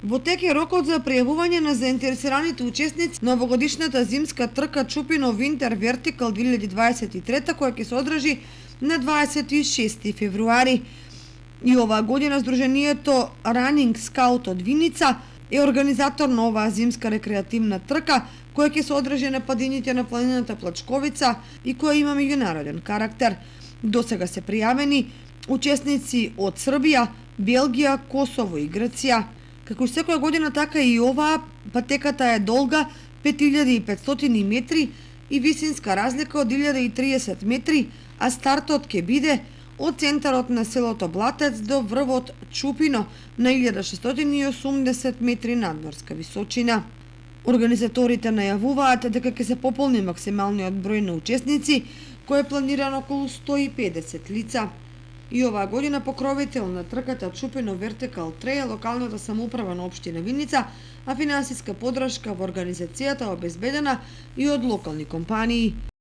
Во тек е рокот за пријавување на заинтересираните учесници на овогодишната зимска трка Чупино Винтер Вертикал 2023 која ќе се одржи на 26 февруари. И оваа година Сдруженијето Running Scout од Виница е организатор на оваа зимска рекреативна трка која ќе се одржи на падињите на планината Плачковица и која има меѓународен карактер. До сега се пријавени учесници од Србија, Белгија, Косово и Грција. Како и секоја година, така и оваа патеката е долга 5500 метри и висинска разлика од 1030 метри, а стартот ќе биде од центарот на селото Блатец до врвот Чупино на 1680 метри надморска височина. Организаторите најавуваат дека ќе се пополни максималниот број на учесници, кој е планиран околу 150 лица. И оваа година покровител на трката Чупино Вертикал Треј е локалната самоуправа на општина Виница, а финансиска поддршка во организацијата е обезбедена и од локални компании.